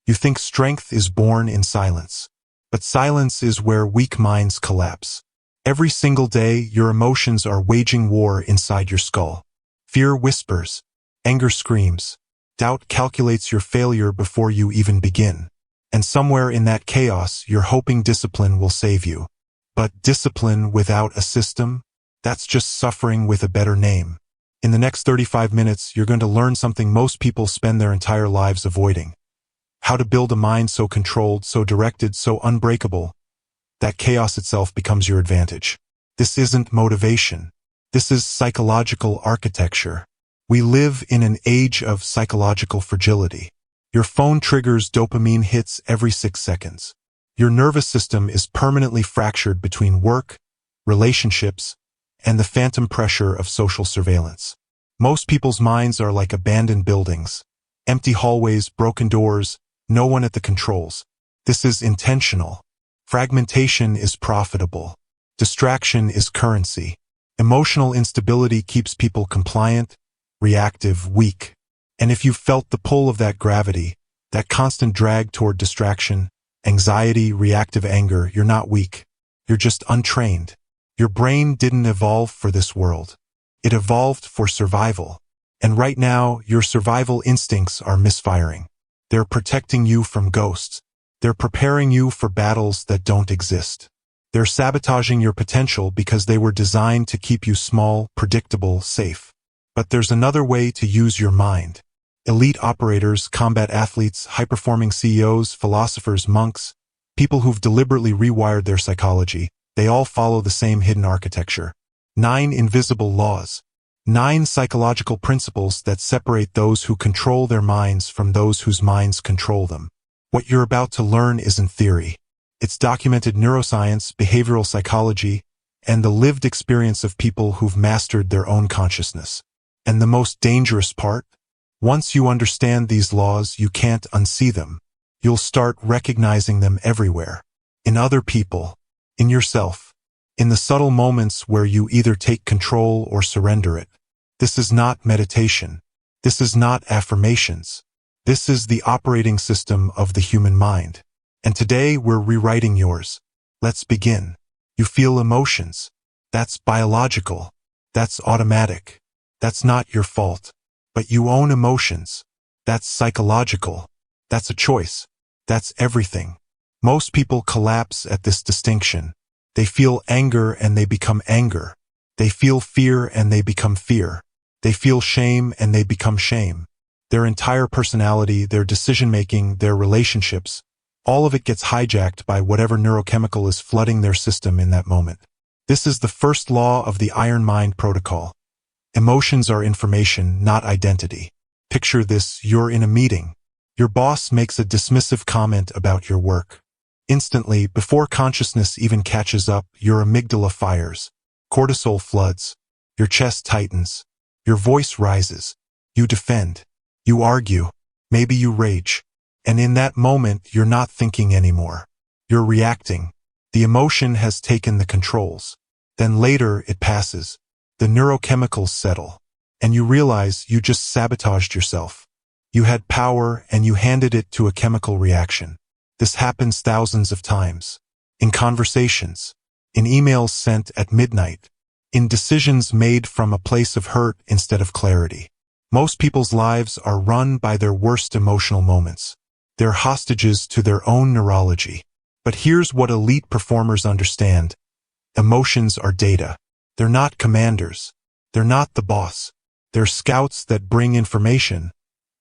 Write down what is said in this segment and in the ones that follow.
You think strength is born in silence. But silence is where weak minds collapse. Every single day, your emotions are waging war inside your skull. Fear whispers. Anger screams. Doubt calculates your failure before you even begin. And somewhere in that chaos, you're hoping discipline will save you. But discipline without a system? That's just suffering with a better name. In the next 35 minutes, you're going to learn something most people spend their entire lives avoiding. How to build a mind so controlled, so directed, so unbreakable, that chaos itself becomes your advantage. This isn't motivation. This is psychological architecture. We live in an age of psychological fragility. Your phone triggers dopamine hits every 6 seconds. Your nervous system is permanently fractured between work, relationships, and the phantom pressure of social surveillance. Most people's minds are like abandoned buildings. Empty hallways, broken doors, no one at the controls. This is intentional. Fragmentation is profitable. Distraction is currency. Emotional instability keeps people compliant, reactive, weak. And if you've felt the pull of that gravity, that constant drag toward distraction, anxiety, reactive anger, you're not weak. You're just untrained. Your brain didn't evolve for this world. It evolved for survival. And right now, your survival instincts are misfiring. They're protecting you from ghosts. They're preparing you for battles that don't exist. They're sabotaging your potential because they were designed to keep you small, predictable, safe. But there's another way to use your mind. Elite operators, combat athletes, high-performing CEOs, philosophers, monks, people who've deliberately rewired their psychology, they all follow the same hidden architecture. 9 invisible laws. 9 psychological principles that separate those who control their minds from those whose minds control them. What you're about to learn isn't theory. It's documented neuroscience, behavioral psychology, and the lived experience of people who've mastered their own consciousness. And the most dangerous part? Once you understand these laws, you can't unsee them. You'll start recognizing them everywhere. In other people, in yourself, in the subtle moments where you either take control or surrender it. This is not meditation. This is not affirmations. This is the operating system of the human mind. And today we're rewriting yours. Let's begin. You feel emotions. That's biological. That's automatic. That's not your fault. But you own emotions. That's psychological. That's a choice. That's everything. Most people collapse at this distinction. They feel anger and they become anger. They feel fear and they become fear. They feel shame and they become shame. Their entire personality, their decision-making, their relationships, all of it gets hijacked by whatever neurochemical is flooding their system in that moment. This is the first law of the Iron Mind Protocol. Emotions are information, not identity. Picture this: you're in a meeting. Your boss makes a dismissive comment about your work. Instantly, before consciousness even catches up, your amygdala fires. Cortisol floods. Your chest tightens. Your voice rises. You defend. You argue. Maybe you rage. And in that moment, you're not thinking anymore. You're reacting. The emotion has taken the controls. Then later, it passes. The neurochemicals settle. And you realize you just sabotaged yourself. You had power and you handed it to a chemical reaction. This happens thousands of times. In conversations. In emails sent at midnight. In decisions made from a place of hurt instead of clarity. Most people's lives are run by their worst emotional moments. They're hostages to their own neurology. But here's what elite performers understand. Emotions are data. They're not commanders. They're not the boss. They're scouts that bring information.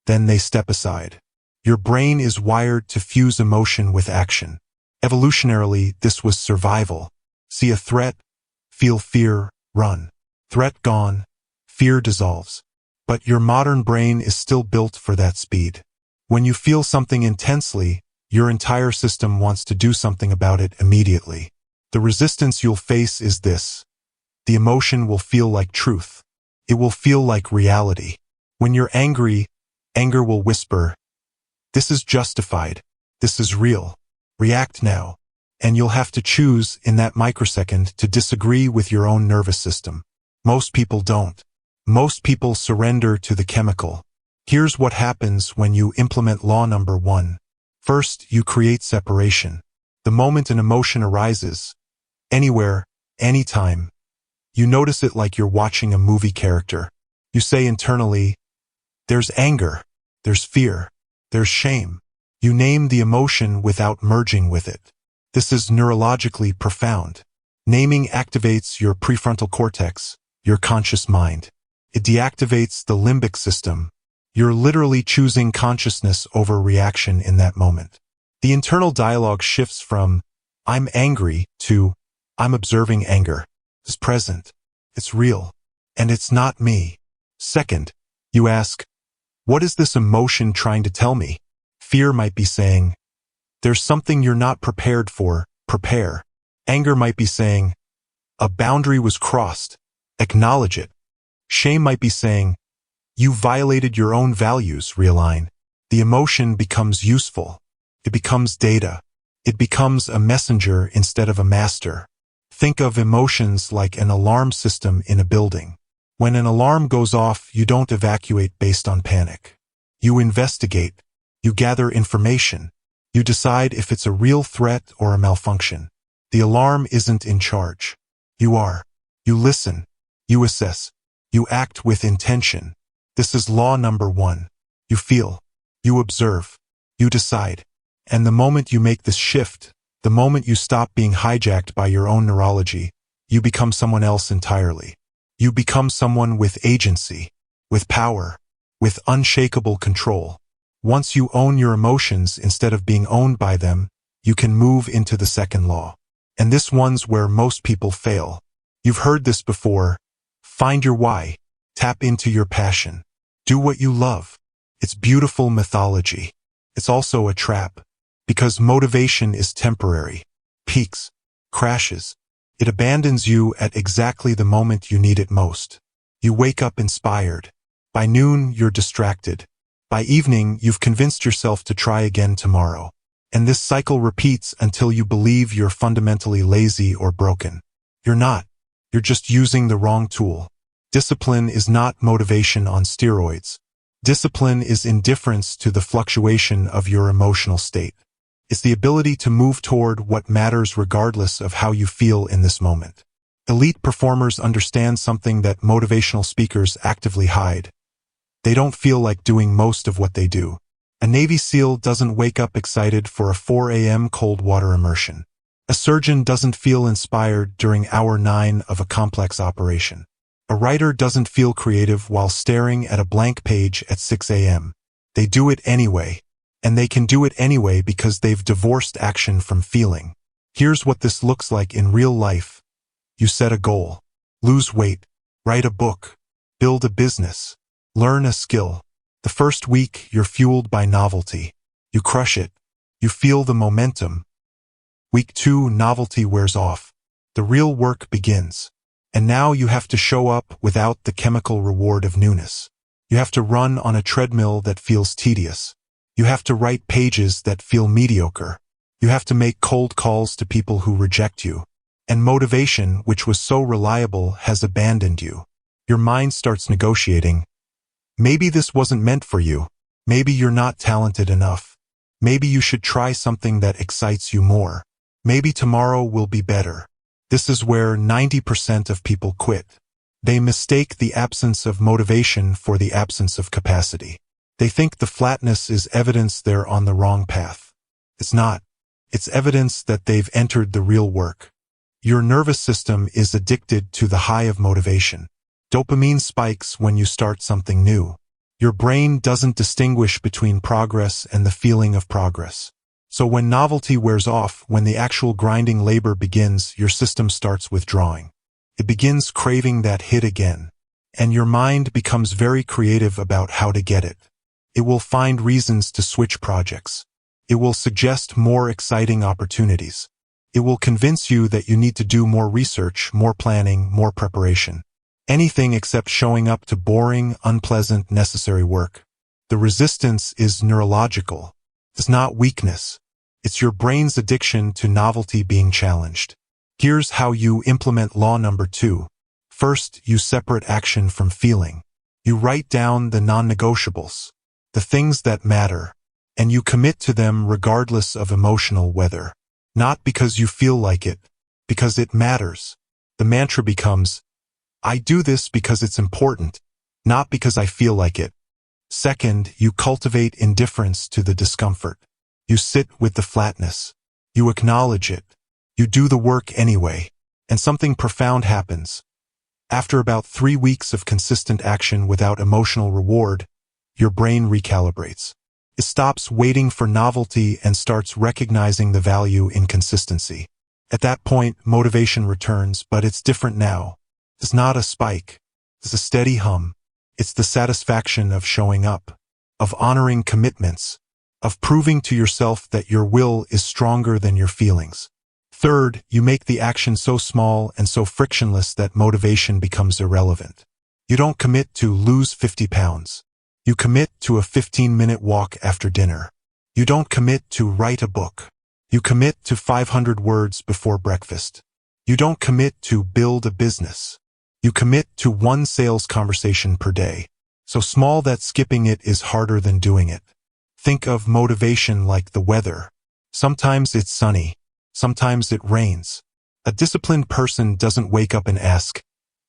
Then they step aside. Your brain is wired to fuse emotion with action. Evolutionarily, this was survival. See a threat, feel fear, run. Threat gone, fear dissolves. But your modern brain is still built for that speed. When you feel something intensely, your entire system wants to do something about it immediately. The resistance you'll face is this. The emotion will feel like truth. It will feel like reality. When you're angry, anger will whisper, "This is justified. This is real. React now." And you'll have to choose in that microsecond to disagree with your own nervous system. Most people don't. Most people surrender to the chemical. Here's what happens when you implement law number 1. First, you create separation. The moment an emotion arises, anywhere, anytime, you notice it like you're watching a movie character. You say internally, there's anger, there's fear, there's shame. You name the emotion without merging with it. This is neurologically profound. Naming activates your prefrontal cortex, your conscious mind. It deactivates the limbic system. You're literally choosing consciousness over reaction in that moment. The internal dialogue shifts from, I'm angry, to, I'm observing anger. It's present. It's real. And it's not me. Second, you ask, what is this emotion trying to tell me? Fear might be saying, there's something you're not prepared for, prepare. Anger might be saying, a boundary was crossed, acknowledge it. Shame might be saying, you violated your own values, realign. The emotion becomes useful. It becomes data. It becomes a messenger instead of a master. Think of emotions like an alarm system in a building. When an alarm goes off, you don't evacuate based on panic. You investigate. You gather information. You decide if it's a real threat or a malfunction. The alarm isn't in charge. You are. You listen. You assess. You act with intention. This is law number 1. You feel. You observe. You decide. And the moment you make this shift, the moment you stop being hijacked by your own neurology, you become someone else entirely. You become someone with agency, with power, with unshakable control. Once you own your emotions instead of being owned by them, you can move into the second law. And this one's where most people fail. You've heard this before. Find your why. Tap into your passion. Do what you love. It's beautiful mythology. It's also a trap. Because motivation is temporary. Peaks. Crashes. It abandons you at exactly the moment you need it most. You wake up inspired. By noon, you're distracted. By evening, you've convinced yourself to try again tomorrow. And this cycle repeats until you believe you're fundamentally lazy or broken. You're not. You're just using the wrong tool. Discipline is not motivation on steroids. Discipline is indifference to the fluctuation of your emotional state. It's the ability to move toward what matters regardless of how you feel in this moment. Elite performers understand something that motivational speakers actively hide. They don't feel like doing most of what they do. A Navy SEAL doesn't wake up excited for a 4 a.m. cold water immersion. A surgeon doesn't feel inspired during hour 9 of a complex operation. A writer doesn't feel creative while staring at a blank page at 6 a.m. They do it anyway. And they can do it anyway because they've divorced action from feeling. Here's what this looks like in real life. You set a goal. Lose weight. Write a book. Build a business. Learn a skill. The first week, you're fueled by novelty. You crush it. You feel the momentum. Week 2, novelty wears off. The real work begins. And now you have to show up without the chemical reward of newness. You have to run on a treadmill that feels tedious. You have to write pages that feel mediocre. You have to make cold calls to people who reject you. And motivation, which was so reliable, has abandoned you. Your mind starts negotiating. Maybe this wasn't meant for you. Maybe you're not talented enough. Maybe you should try something that excites you more. Maybe tomorrow will be better. This is where 90% of people quit. They mistake the absence of motivation for the absence of capacity. They think the flatness is evidence they're on the wrong path. It's not. It's evidence that they've entered the real work. Your nervous system is addicted to the high of motivation. Dopamine spikes when you start something new. Your brain doesn't distinguish between progress and the feeling of progress. So when novelty wears off, when the actual grinding labor begins, your system starts withdrawing. It begins craving that hit again. And your mind becomes very creative about how to get it. It will find reasons to switch projects. It will suggest more exciting opportunities. It will convince you that you need to do more research, more planning, more preparation. Anything except showing up to boring, unpleasant, necessary work. The resistance is neurological. It's not weakness. It's your brain's addiction to novelty being challenged. Here's how you implement law number 2. First, you separate action from feeling. You write down the non-negotiables. The things that matter. and you commit to them regardless of emotional weather. Not because you feel like it, because it matters. The mantra becomes, I do this because it's important, not because I feel like it. Second, you cultivate indifference to the discomfort. You sit with the flatness. You acknowledge it. You do the work anyway. And something profound happens. After about 3 weeks of consistent action without emotional reward, your brain recalibrates. It stops waiting for novelty and starts recognizing the value in consistency. At that point, motivation returns, but it's different now. It's not a spike. It's a steady hum. It's the satisfaction of showing up, of honoring commitments, of proving to yourself that your will is stronger than your feelings. Third, you make the action so small and so frictionless that motivation becomes irrelevant. You don't commit to lose 50 pounds. You commit to a 15-minute walk after dinner. You don't commit to write a book. You commit to 500 words before breakfast. You don't commit to build a business. You commit to one sales conversation per day, so small that skipping it is harder than doing it. Think of motivation like the weather. Sometimes it's sunny. Sometimes it rains. A disciplined person doesn't wake up and ask,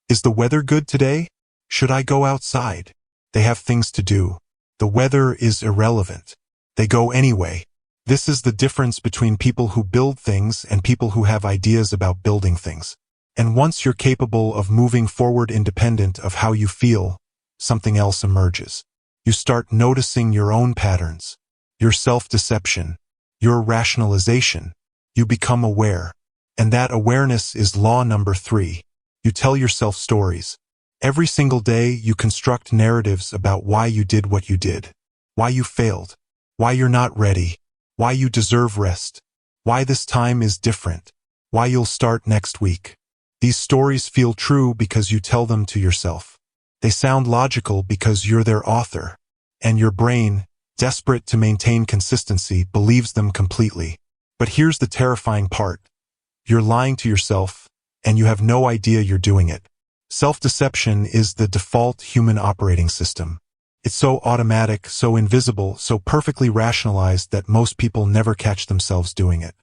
is the weather good today? Should I go outside? They have things to do. The weather is irrelevant. They go anyway. This is the difference between people who build things and people who have ideas about building things. And once you're capable of moving forward independent of how you feel, something else emerges. You start noticing your own patterns, your self-deception, your rationalization. You become aware. And that awareness is law number 3. You tell yourself stories. Every single day you construct narratives about why you did what you did, why you failed, why you're not ready, why you deserve rest, why this time is different, why you'll start next week. These stories feel true because you tell them to yourself. They sound logical because you're their author. And your brain, desperate to maintain consistency, believes them completely. But here's the terrifying part. You're lying to yourself, and you have no idea you're doing it. Self-deception is the default human operating system. It's so automatic, so invisible, so perfectly rationalized that most people never catch themselves doing it.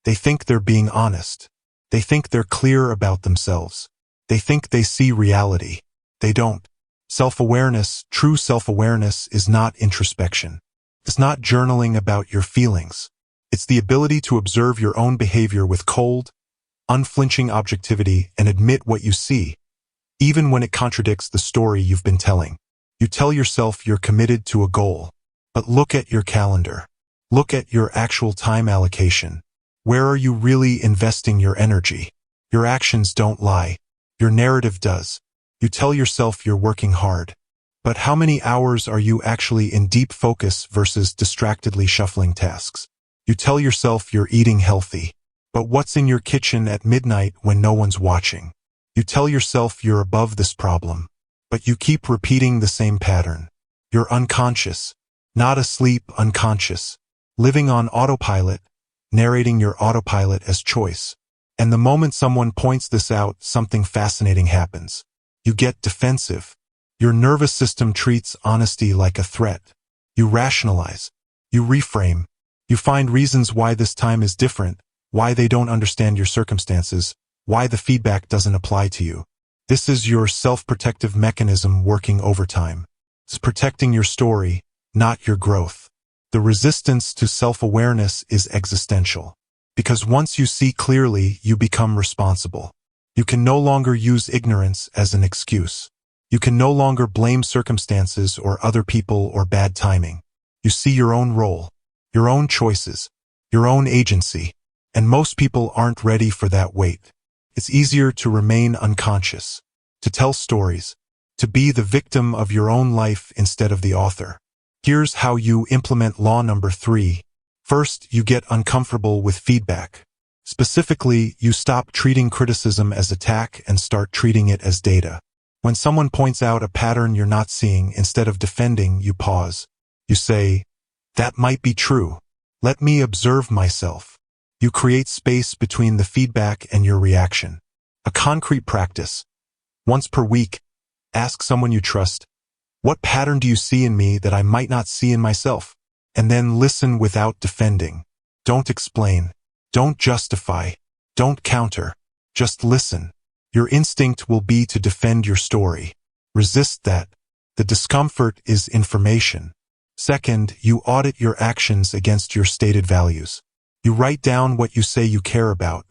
They think they're being honest. They think they're clear about themselves. They think they see reality. They don't. Self-awareness, true self-awareness, is not introspection. It's not journaling about your feelings. It's the ability to observe your own behavior with cold, unflinching objectivity and admit what you see, even when it contradicts the story you've been telling. You tell yourself you're committed to a goal, but look at your calendar. Look at your actual time allocation. Where are you really investing your energy? Your actions don't lie. Your narrative does. You tell yourself you're working hard. But how many hours are you actually in deep focus versus distractedly shuffling tasks? You tell yourself you're eating healthy. But what's in your kitchen at midnight when no one's watching? You tell yourself you're above this problem. But you keep repeating the same pattern. You're unconscious. Not asleep, unconscious. Living on autopilot. Narrating your autopilot as choice. And the moment someone points this out, something fascinating happens. You get defensive. Your nervous system treats honesty like a threat. You rationalize. You reframe. You find reasons why this time is different, why they don't understand your circumstances, why the feedback doesn't apply to you. This is your self-protective mechanism working overtime. It's protecting your story, not your growth. The resistance to self-awareness is existential. Because once you see clearly, you become responsible. You can no longer use ignorance as an excuse. You can no longer blame circumstances or other people or bad timing. You see your own role, your own choices, your own agency. And most people aren't ready for that weight. It's easier to remain unconscious, to tell stories, to be the victim of your own life instead of the author. Here's how you implement law number 3. First, you get uncomfortable with feedback. Specifically, you stop treating criticism as attack and start treating it as data. When someone points out a pattern you're not seeing, instead of defending, you pause. You say, that might be true. Let me observe myself. You create space between the feedback and your reaction. A concrete practice. Once per week, ask someone you trust, what pattern do you see in me that I might not see in myself? And then listen without defending. Don't explain. Don't justify. Don't counter. Just listen. Your instinct will be to defend your story. Resist that. The discomfort is information. Second, you audit your actions against your stated values. You write down what you say you care about.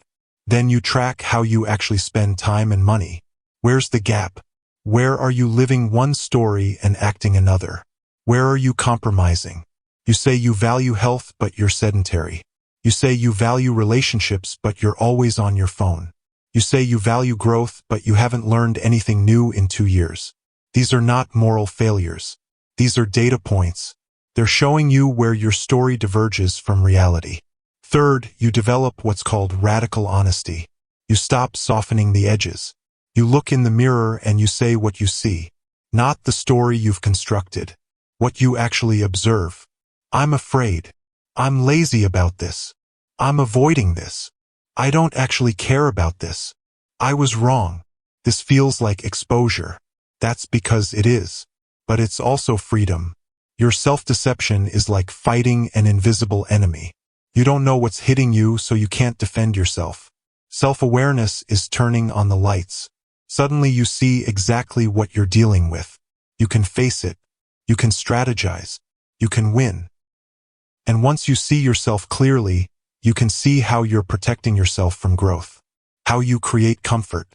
Then you track how you actually spend time and money. Where's the gap? Where are you living one story and acting another? Where are you compromising? You say you value health, but you're sedentary. You say you value relationships, but you're always on your phone. You say you value growth, but you haven't learned anything new in 2 years. These are not moral failures. These are data points. They're showing you where your story diverges from reality. Third, you develop what's called radical honesty. You stop softening the edges. You look in the mirror and you say what you see, not the story you've constructed, what you actually observe. I'm afraid. I'm lazy about this. I'm avoiding this. I don't actually care about this. I was wrong. This feels like exposure. That's because it is. But it's also freedom. Your self-deception is like fighting an invisible enemy. You don't know what's hitting you, so you can't defend yourself. Self-awareness is turning on the lights. Suddenly you see exactly what you're dealing with. You can face it. You can strategize. You can win. And once you see yourself clearly, you can see how you're protecting yourself from growth, how you create comfort,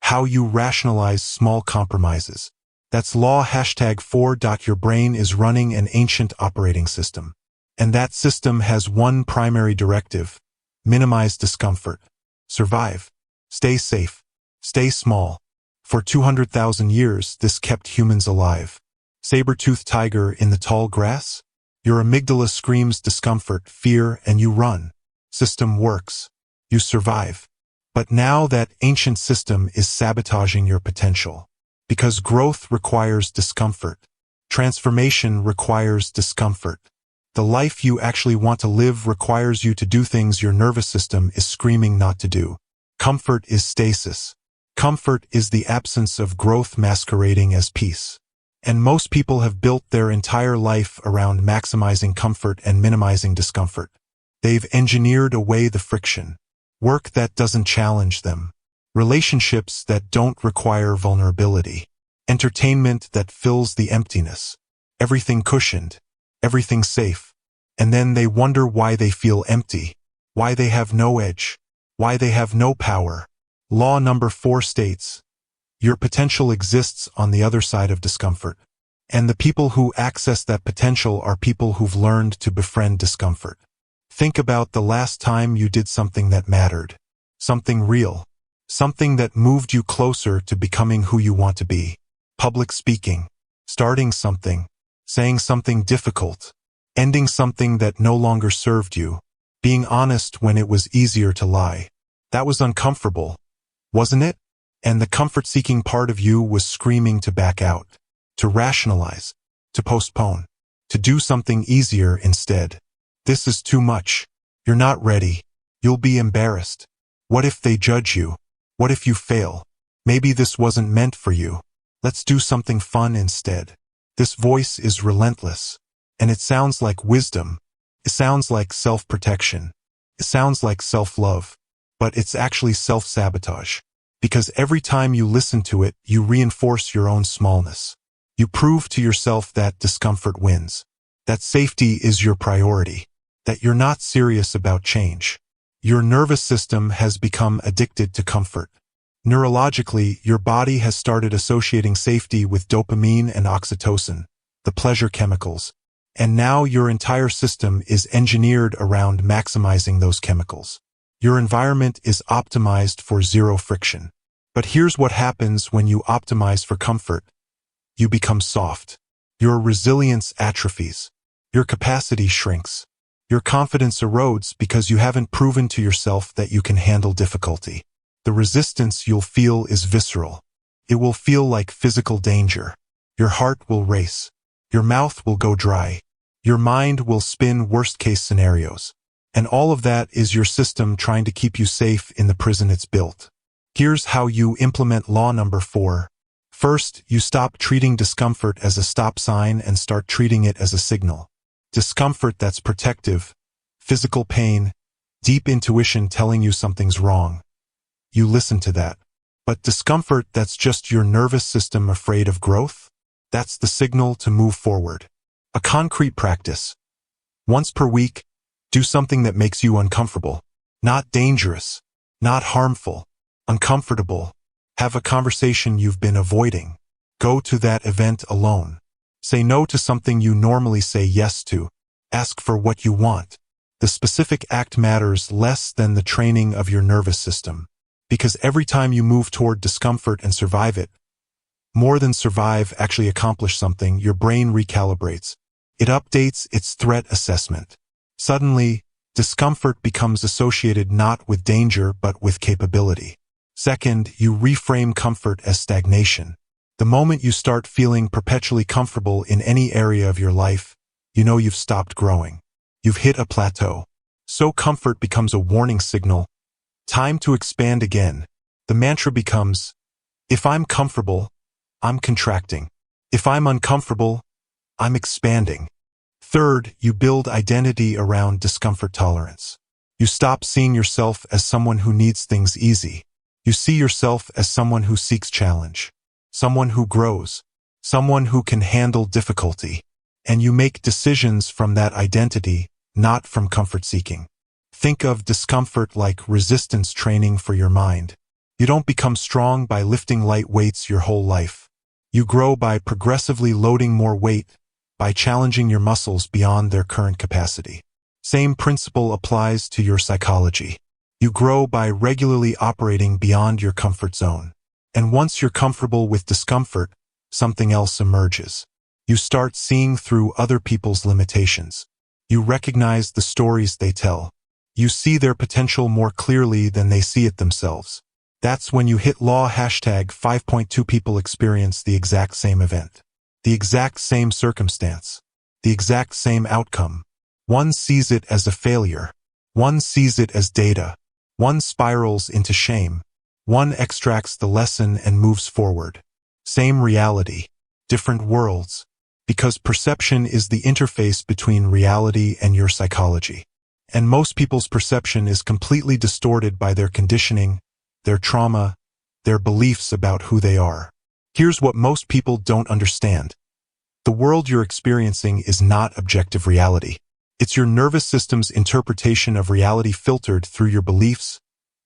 how you rationalize small compromises. That's law #4. Your brain is running an ancient operating system. And that system has one primary directive: minimize discomfort, survive, stay safe, stay small. For 200,000 years, this kept humans alive. Saber-toothed tiger in the tall grass? Your amygdala screams discomfort, fear, and you run. System works. You survive. But now that ancient system is sabotaging your potential. Because growth requires discomfort. Transformation requires discomfort. The life you actually want to live requires you to do things your nervous system is screaming not to do. Comfort is stasis. Comfort is the absence of growth masquerading as peace. And most people have built their entire life around maximizing comfort and minimizing discomfort. They've engineered away the friction. Work that doesn't challenge them. Relationships that don't require vulnerability. Entertainment that fills the emptiness. Everything cushioned. Everything safe. And then they wonder why they feel empty. Why they have no edge. Why they have no power. Law number 4 states, your potential exists on the other side of discomfort. And the people who access that potential are people who've learned to befriend discomfort. Think about the last time you did something that mattered. Something real. Something that moved you closer to becoming who you want to be. Public speaking. Starting something. Saying something difficult. Ending something that no longer served you. Being honest when it was easier to lie. That was uncomfortable, wasn't it? And the comfort-seeking part of you was screaming to back out, to rationalize, to postpone, to do something easier instead. This is too much. You're not ready. You'll be embarrassed. What if they judge you? What if you fail? Maybe this wasn't meant for you. Let's do something fun instead. This voice is relentless. And it sounds like wisdom. It sounds like self-protection. It sounds like self-love. But it's actually self-sabotage. Because every time you listen to it, you reinforce your own smallness. You prove to yourself that discomfort wins. That safety is your priority. That you're not serious about change. Your nervous system has become addicted to comfort. Neurologically, your body has started associating safety with dopamine and oxytocin, the pleasure chemicals. And now your entire system is engineered around maximizing those chemicals. Your environment is optimized for zero friction. But here's what happens when you optimize for comfort. You become soft. Your resilience atrophies. Your capacity shrinks. Your confidence erodes because you haven't proven to yourself that you can handle difficulty. The resistance you'll feel is visceral. It will feel like physical danger. Your heart will race. Your mouth will go dry. Your mind will spin worst-case scenarios. And all of that is your system trying to keep you safe in the prison it's built. Here's how you implement law number 4. First, you stop treating discomfort as a stop sign and start treating it as a signal. discomfort that's protective, physical pain, deep intuition telling you something's wrong. You listen to that. But discomfort that's just your nervous system afraid of growth? That's the signal to move forward. A concrete practice. Once per week, do something that makes you uncomfortable. Not dangerous, not harmful, uncomfortable. Have a conversation you've been avoiding. Go to that event alone. Say no to something you normally say yes to. Ask for what you want. The specific act matters less than the training of your nervous system. Because every time you move toward discomfort and survive it, more than survive, actually accomplish something, your brain recalibrates. It updates its threat assessment. Suddenly, discomfort becomes associated not with danger but with capability. Second, you reframe comfort as stagnation. The moment you start feeling perpetually comfortable in any area of your life, you know you've stopped growing. You've hit a plateau. So comfort becomes a warning signal. Time to expand again. The mantra becomes, if I'm comfortable, I'm contracting. If I'm uncomfortable, I'm expanding. Third, you build identity around discomfort tolerance. You stop seeing yourself as someone who needs things easy. You see yourself as someone who seeks challenge, someone who grows, someone who can handle difficulty. And you make decisions from that identity, not from comfort seeking. Think of discomfort like resistance training for your mind. You don't become strong by lifting light weights your whole life. You grow by progressively loading more weight, by challenging your muscles beyond their current capacity. Same principle applies to your psychology. You grow by regularly operating beyond your comfort zone. And once you're comfortable with discomfort, something else emerges. You start seeing through other people's limitations. You recognize the stories they tell. You see their potential more clearly than they see it themselves. That's when you hit law #5.2 people experience the exact same event. The exact same circumstance. The exact same outcome. One sees it as a failure. One sees it as data. One spirals into shame. One extracts the lesson and moves forward. Same reality. Different worlds. Because perception is the interface between reality and your psychology. And most people's perception is completely distorted by their conditioning, their trauma, their beliefs about who they are. Here's what most people don't understand. The world you're experiencing is not objective reality. It's your nervous system's interpretation of reality filtered through your beliefs,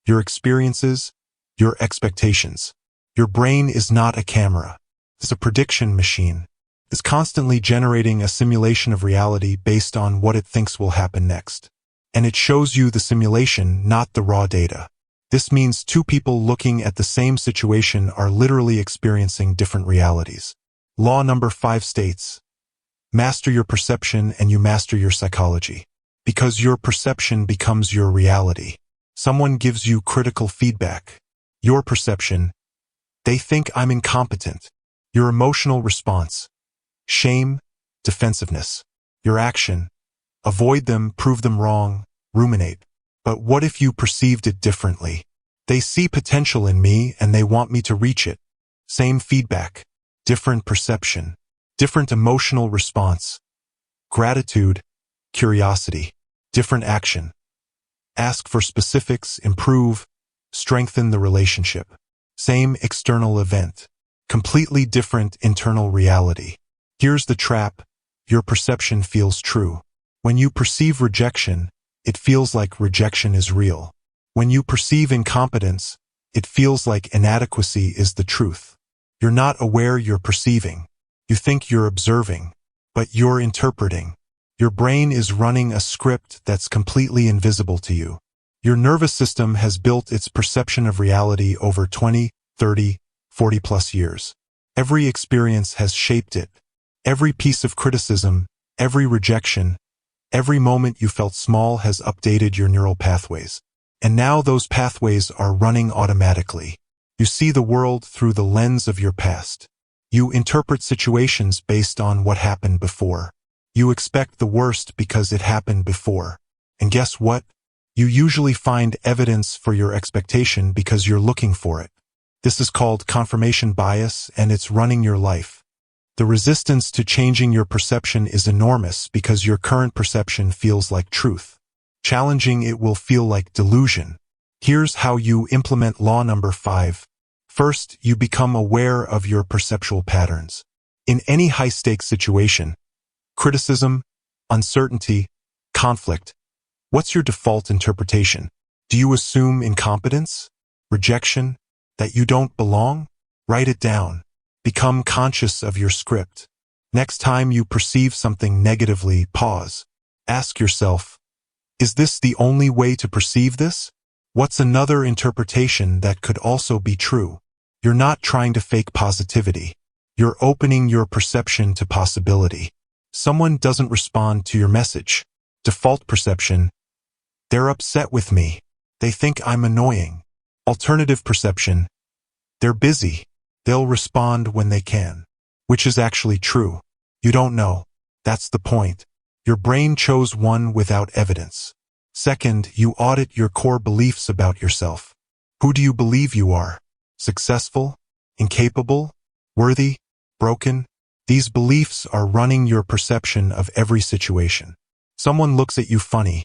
your experiences, your expectations. Your brain is not a camera. It's a prediction machine. It's constantly generating a simulation of reality based on what it thinks will happen next. And it shows you the simulation, not the raw data. This means two people looking at the same situation are literally experiencing different realities. Law number 5 states, master your perception and you master your psychology. Because your perception becomes your reality. Someone gives you critical feedback. Your perception, they think I'm incompetent. Your emotional response, shame, defensiveness. Your action, avoid them, prove them wrong, ruminate. But what if you perceived it differently? They see potential in me and they want me to reach it. Same feedback, different perception, different emotional response. Gratitude, curiosity, different action. Ask for specifics, improve, strengthen the relationship. Same external event, completely different internal reality. Here's the trap, your perception feels true. When you perceive rejection, it feels like rejection is real. When you perceive incompetence, it feels like inadequacy is the truth. You're not aware you're perceiving. You think you're observing, but you're interpreting. Your brain is running a script that's completely invisible to you. Your nervous system has built its perception of reality over 20, 30, 40 plus years. Every experience has shaped it. Every piece of criticism, every rejection, every moment you felt small has updated your neural pathways. And now those pathways are running automatically. You see the world through the lens of your past. You interpret situations based on what happened before. You expect the worst because it happened before. And guess what? You usually find evidence for your expectation because you're looking for it. This is called confirmation bias and it's running your life. The resistance to changing your perception is enormous because your current perception feels like truth. Challenging it will feel like delusion. Here's how you implement law number 5. First, you become aware of your perceptual patterns. In any high-stakes situation, criticism, uncertainty, conflict, what's your default interpretation? Do you assume incompetence, rejection, that you don't belong? Write it down. Become conscious of your script. Next time you perceive something negatively, pause. Ask yourself, is this the only way to perceive this? What's another interpretation that could also be true? You're not trying to fake positivity. You're opening your perception to possibility. Someone doesn't respond to your message. Default perception, they're upset with me. They think I'm annoying. Alternative perception, they're busy. They'll respond when they can. Which is actually true? You don't know. That's the point. Your brain chose one without evidence. Second, you audit your core beliefs about yourself. Who do you believe you are? Successful? Incapable? Worthy? Broken? These beliefs are running your perception of every situation. Someone looks at you funny.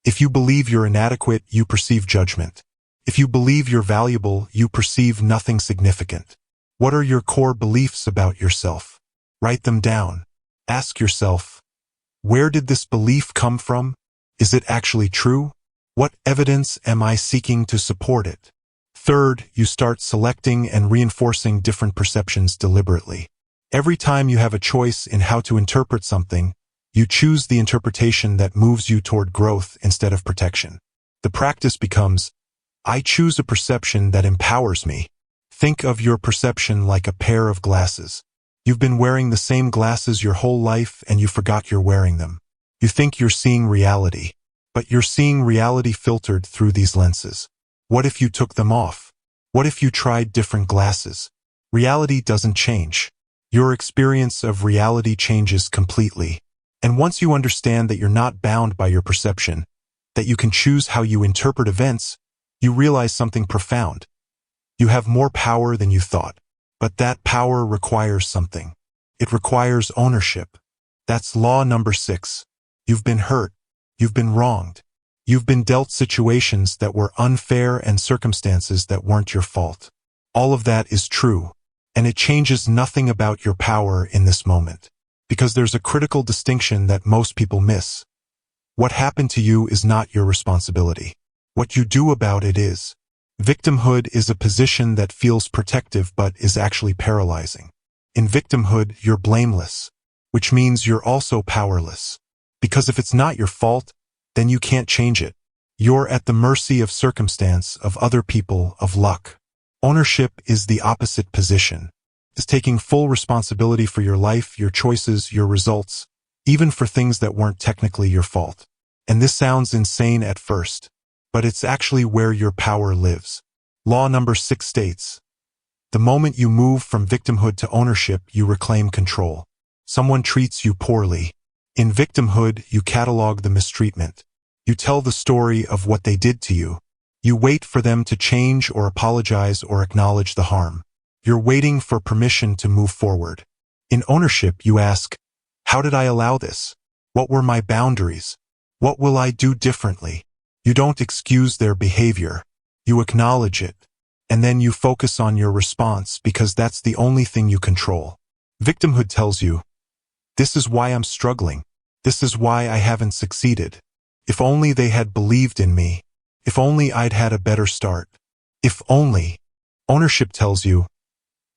If you believe you're inadequate, you perceive judgment. If you believe you're valuable, you perceive nothing significant. What are your core beliefs about yourself? Write them down. Ask yourself, where did this belief come from? Is it actually true? What evidence am I seeking to support it? Third, you start selecting and reinforcing different perceptions deliberately. Every time you have a choice in how to interpret something, you choose the interpretation that moves you toward growth instead of protection. The practice becomes, I choose a perception that empowers me. Think of your perception like a pair of glasses. You've been wearing the same glasses your whole life and you forgot you're wearing them. You think you're seeing reality, but you're seeing reality filtered through these lenses. What if you took them off? What if you tried different glasses? Reality doesn't change. Your experience of reality changes completely. And once you understand that you're not bound by your perception, that you can choose how you interpret events, you realize something profound. You have more power than you thought. But that power requires something. It requires ownership. That's law number 6. You've been hurt. You've been wronged. You've been dealt situations that were unfair and circumstances that weren't your fault. All of that is true, and it changes nothing about your power in this moment. Because there's a critical distinction that most people miss. What happened to you is not your responsibility. What you do about it is. Victimhood is a position that feels protective but is actually paralyzing. In victimhood, you're blameless, which means you're also powerless. Because if it's not your fault, then you can't change it. You're at the mercy of circumstance, of other people, of luck. Ownership is the opposite position. It's taking full responsibility for your life, your choices, your results, even for things that weren't technically your fault. And this sounds insane at first, but it's actually where your power lives. Law number 6 states, the moment you move from victimhood to ownership, you reclaim control. Someone treats you poorly. In victimhood, you catalog the mistreatment. You tell the story of what they did to you. You wait for them to change or apologize or acknowledge the harm. You're waiting for permission to move forward. In ownership, you ask, how did I allow this? What were my boundaries? What will I do differently? You don't excuse their behavior. You acknowledge it. And then you focus on your response because that's the only thing you control. Victimhood tells you, this is why I'm struggling. This is why I haven't succeeded. If only they had believed in me. If only I'd had a better start. If only. Ownership tells you,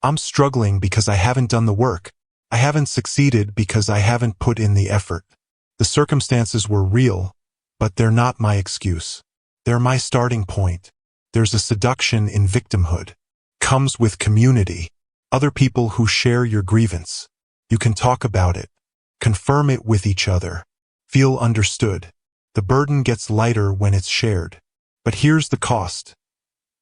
I'm struggling because I haven't done the work. I haven't succeeded because I haven't put in the effort. The circumstances were real, but they're not my excuse. They're my starting point. There's a seduction in victimhood. Comes with community. Other people who share your grievance. You can talk about it. Confirm it with each other. Feel understood. The burden gets lighter when it's shared. But here's the cost.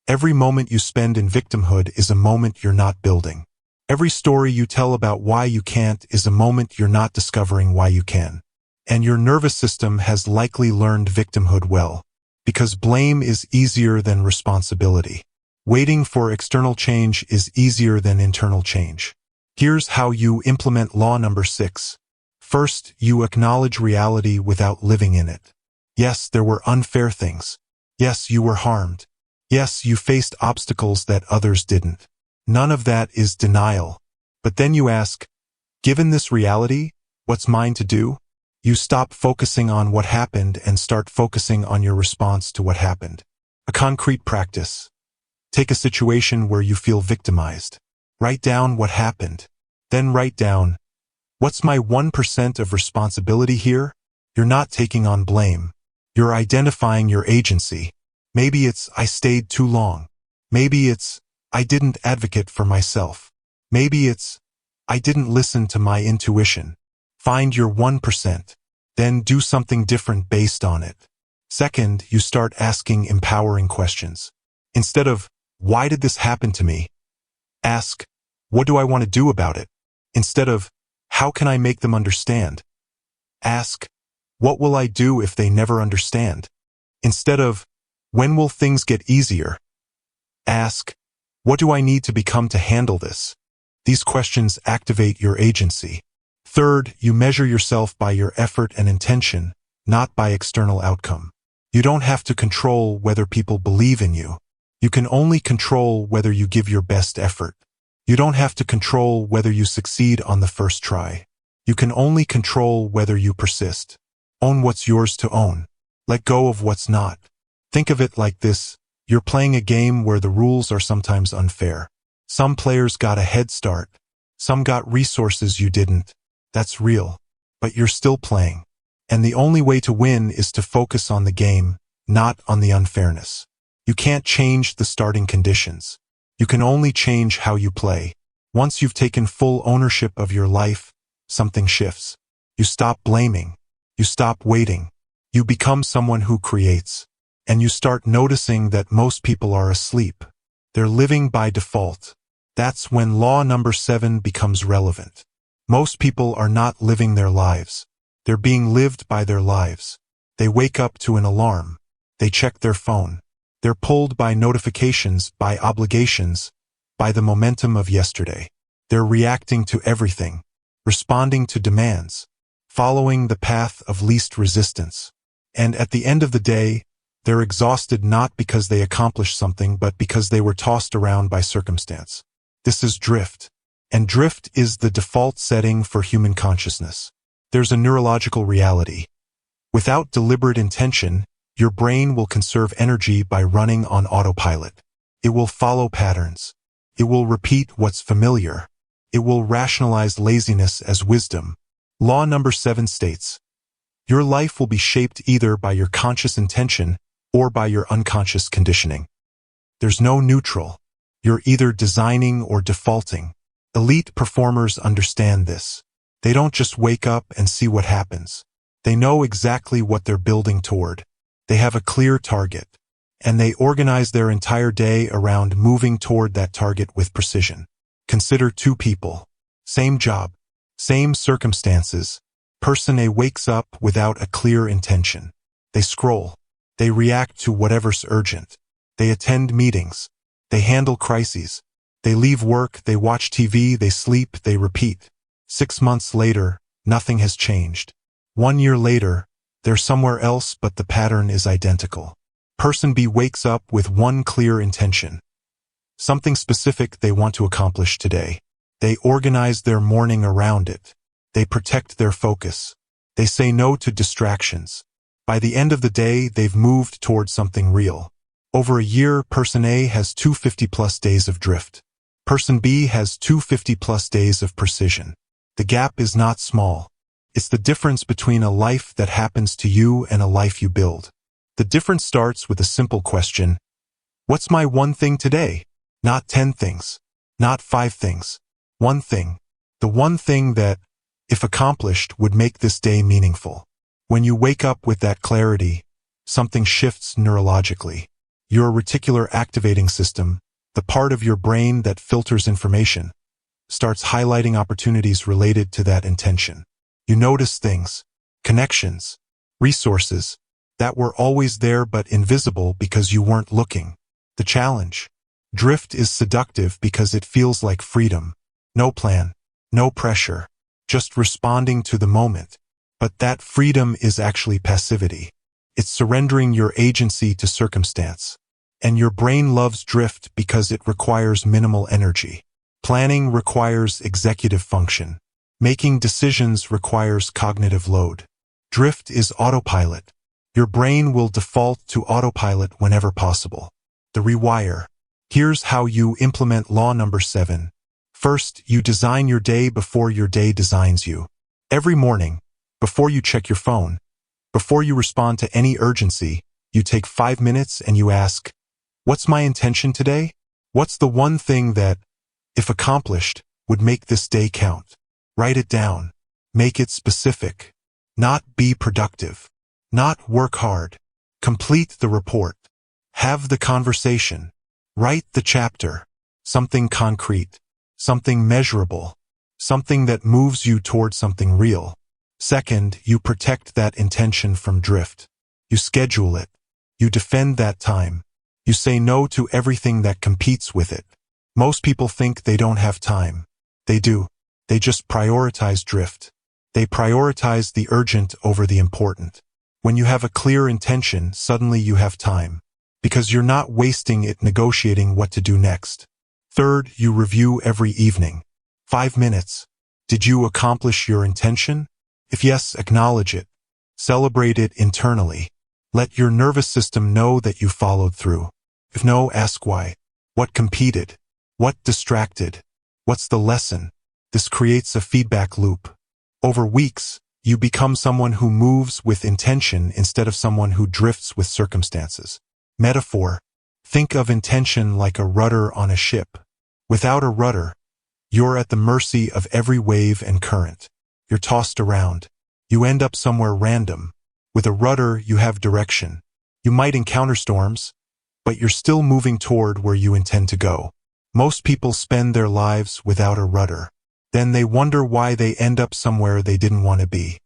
Every moment you spend in victimhood is a moment you're not building. Every story you tell about why you can't is a moment you're not discovering why you can. And your nervous system has likely learned victimhood well, because blame is easier than responsibility. Waiting for external change is easier than internal change. Here's how you implement law number 6. First, you acknowledge reality without living in it. Yes, there were unfair things. Yes, you were harmed. Yes, you faced obstacles that others didn't. None of that is denial. But then you ask, given this reality, what's mine to do? You stop focusing on what happened and start focusing on your response to what happened. A concrete practice. Take a situation where you feel victimized. Write down what happened. Then write down, what's my 1% of responsibility here? You're not taking on blame. You're identifying your agency. Maybe it's, I stayed too long. Maybe it's, I didn't advocate for myself. Maybe it's, I didn't listen to my intuition. Find your 1%. Then do something different based on it. Second, you start asking empowering questions. Instead of, why did this happen to me? Ask, what do I want to do about it? Instead of, how can I make them understand? Ask, what will I do if they never understand? Instead of, when will things get easier? Ask, what do I need to become to handle this? These questions activate your agency. Third, you measure yourself by your effort and intention, not by external outcome. You don't have to control whether people believe in you. You can only control whether you give your best effort. You don't have to control whether you succeed on the first try. You can only control whether you persist. Own what's yours to own. Let go of what's not. Think of it like this. You're playing a game where the rules are sometimes unfair. Some players got a head start. Some got resources you didn't. That's real. But you're still playing. And the only way to win is to focus on the game, not on the unfairness. You can't change the starting conditions. You can only change how you play. Once you've taken full ownership of your life, something shifts. You stop blaming. You stop waiting. You become someone who creates. And you start noticing that most people are asleep. They're living by default. That's when law number 7 becomes relevant. Most people are not living their lives. They're being lived by their lives. They wake up to an alarm. They check their phone. They're pulled by notifications, by obligations, by the momentum of yesterday. They're reacting to everything, responding to demands, following the path of least resistance. And at the end of the day, they're exhausted not because they accomplished something, but because they were tossed around by circumstance. This is drift. And drift is the default setting for human consciousness. There's a neurological reality. Without deliberate intention, your brain will conserve energy by running on autopilot. It will follow patterns. It will repeat what's familiar. It will rationalize laziness as wisdom. Law number 7 states, your life will be shaped either by your conscious intention or by your unconscious conditioning. There's no neutral. You're either designing or defaulting. Elite performers understand this. They don't just wake up and see what happens. They know exactly what they're building toward. They have a clear target, and they organize their entire day around moving toward that target with precision. Consider 2 people. Same job, same circumstances. Person A wakes up without a clear intention. They scroll. They react to whatever's urgent. They attend meetings. They handle crises. They leave work, they watch TV, they sleep, they repeat. 6 months later, nothing has changed. 1 year later, they're somewhere else, but the pattern is identical. Person B wakes up with one clear intention. Something specific they want to accomplish today. They organize their morning around it. They protect their focus. They say no to distractions. By the end of the day, they've moved toward something real. Over a year, Person A has 250+ days of drift. Person B has 250+ days of precision. The gap is not small. It's the difference between a life that happens to you and a life you build. The difference starts with a simple question. What's my one thing today? Not 10 things. Not 5 things. One thing. The one thing that, if accomplished, would make this day meaningful. When you wake up with that clarity, something shifts neurologically. Your reticular activating system, the part of your brain that filters information, starts highlighting opportunities related to that intention. You notice things, connections, resources, that were always there but invisible because you weren't looking. The challenge. Drift is seductive because it feels like freedom. No plan, No pressure. Just responding to the moment. But that freedom is actually passivity. It's surrendering your agency to circumstance. And your brain loves drift because it requires minimal energy. Planning requires executive function. Making decisions requires cognitive load. Drift is autopilot. Your brain will default to autopilot whenever possible. The rewire. Here's how you implement law number 7. First, you design your day before your day designs you. Every morning, before you check your phone, before you respond to any urgency, you take 5 minutes and you ask, what's my intention today? What's the one thing that, if accomplished, would make this day count? Write it down. Make it specific. Not be productive. Not work hard. Complete the report. Have the conversation. Write the chapter. Something concrete. Something measurable. Something that moves you toward something real. Second, you protect that intention from drift. You schedule it. You defend that time. You say no to everything that competes with it. Most people think they don't have time. They do. They just prioritize drift. They prioritize the urgent over the important. When you have a clear intention, suddenly you have time. Because you're not wasting it negotiating what to do next. Third, you review every evening. 5 minutes. Did you accomplish your intention? If yes, acknowledge it. Celebrate it internally. Let your nervous system know that you followed through. If no, ask why. What competed? What distracted? What's the lesson? This creates a feedback loop. Over weeks, you become someone who moves with intention instead of someone who drifts with circumstances. Metaphor. Think of intention like a rudder on a ship. Without a rudder, you're at the mercy of every wave and current. You're tossed around. You end up somewhere random. With a rudder, you have direction. You might encounter storms, but you're still moving toward where you intend to go. Most people spend their lives without a rudder. Then they wonder why they end up somewhere they didn't want to be.